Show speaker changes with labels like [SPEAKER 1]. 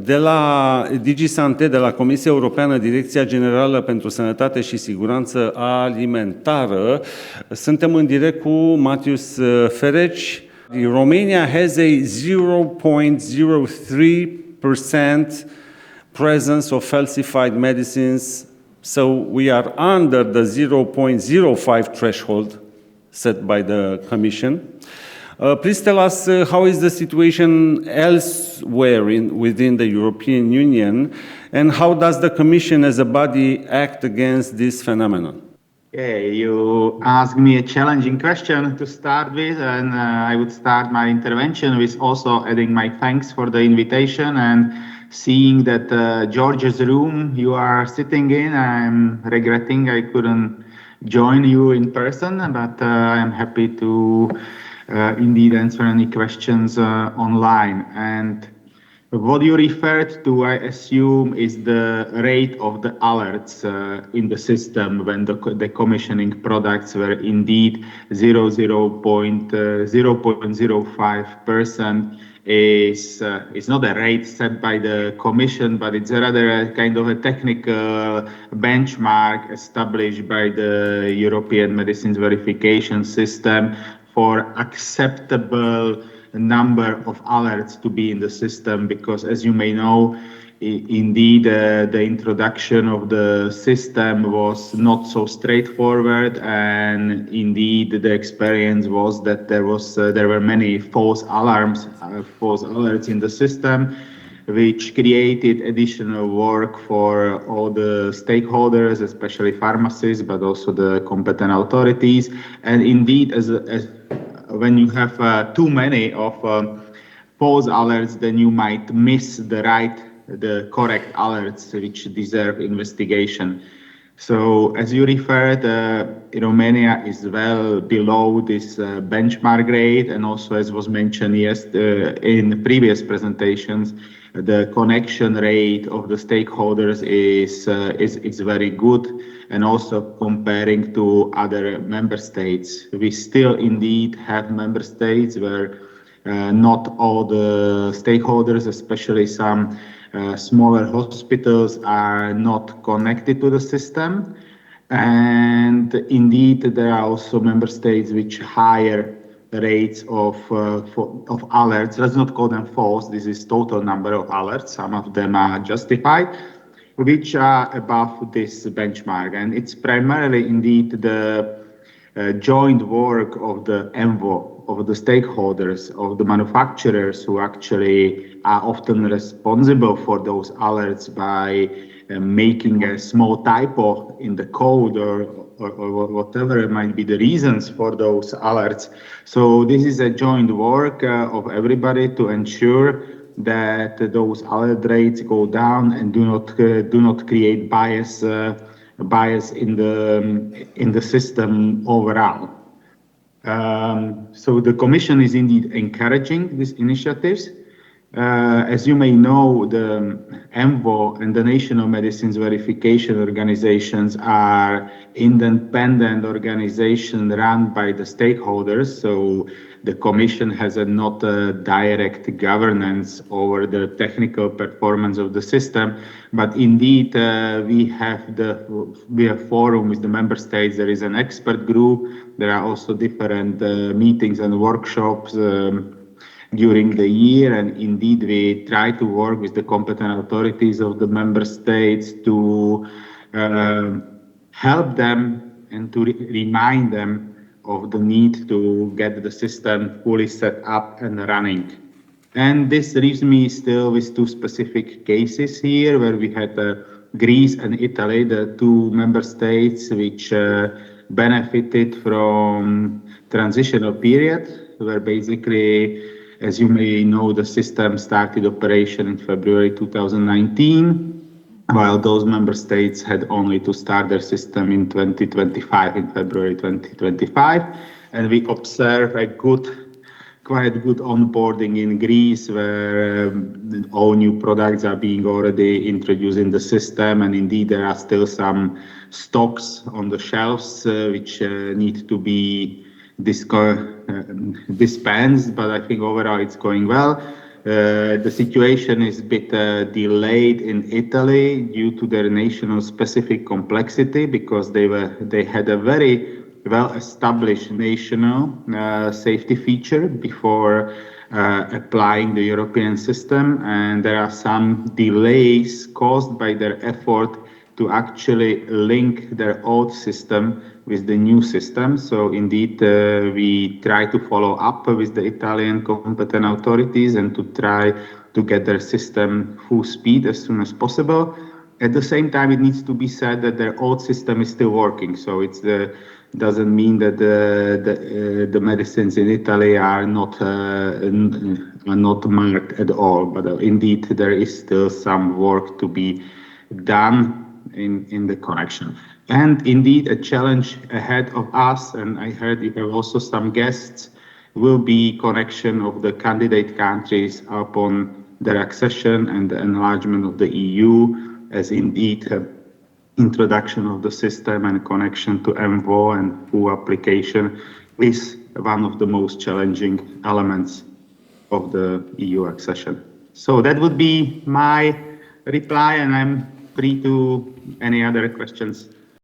[SPEAKER 1] De la DigiSante, de la Comisia Europeană, Direcția Generală pentru Sănătate și Siguranță Alimentară, suntem în direct cu Matus Ferech. Romania has a 0.03% presence of falsified medicines, so we are under the 0.05 threshold set by the Commission. Please tell us how is the situation elsewhere within the European Union, and how does the Commission as a body act against this phenomenon?
[SPEAKER 2] Okay, you asked me a challenging question to start with, and I would start my intervention with also adding my thanks for the invitation and seeing that George's room you are sitting in. I'm regretting I couldn't join you in person, but I'm happy to indeed answer any questions online. And what you referred to, I assume, is the rate of the alerts in the system when the decommissioning products were indeed 0.05% is not a rate set by the Commission, but it's rather a kind of a technical benchmark established by the European Medicines Verification System for acceptable number of alerts to be in the system, because as you may know, indeed the introduction of the system was not so straightforward, and indeed the experience was that there were many false alerts in the system, which created additional work for all the stakeholders, especially pharmacists, but also the competent authorities. And indeed, as when you have too many of false alerts, then you might miss the correct alerts which deserve investigation. So as you referred, Romania is well below this benchmark rate, and also, as was mentioned in previous presentations, the connection rate of the stakeholders is very good. And also comparing to other member states, we still indeed have member states where not all the stakeholders, especially some smaller hospitals, are not connected to the system. And indeed, there are also member states which higher rates of alerts. Let's not call them false. This is total number of alerts. Some of them are justified, which are above this benchmark. And it's primarily indeed the joint work of the ENVO, of the stakeholders, of the manufacturers, who actually are often responsible for those alerts by making a small typo in the code or whatever might be the reasons for those alerts. So this is a joint work of everybody to ensure that those alert rates go down and do not create bias in the system overall. So the Commission is indeed encouraging these initiatives. As you may know, the ENVO and the National Medicines Verification Organizations are independent organizations run by the stakeholders. So the Commission has not a direct governance over the technical performance of the system, but indeed we have forum with the member states. There is an expert group. There are also different meetings and workshops during the year, and indeed we try to work with the competent authorities of the member states to help them and to remind them of the need to get the system fully set up and running. And this leaves me still with two specific cases here, where we had Greece and Italy, the two member states which benefited from transitional period, where basically, as you may know, the system started operation in February 2019, while those member states had only to start their system in 2025, in February 2025. And we observe quite good onboarding in Greece, where all new products are being already introduced in the system. And indeed, there are still some stocks on the shelves which need to be dispensed, but I think overall it's going well. The situation is a bit delayed in Italy due to their national specific complexity, because they had a very well-established national safety feature before applying the European system, and there are some delays caused by their effort to actually link their old system with the new system. So indeed, we try to follow up with the Italian competent authorities and to try to get their system full speed as soon as possible. At the same time, it needs to be said that their old system is still working. So it's doesn't mean that the medicines in Italy are not marked at all. But indeed, there is still some work to be done in the connection. And indeed, a challenge ahead of us, and I heard you have also some guests, will be connection of the candidate countries upon their accession and the enlargement of the EU, as indeed introduction of the system and connection to MVO and full application is one of the most challenging elements of the EU accession. So that would be my reply, and I'm free to any other questions.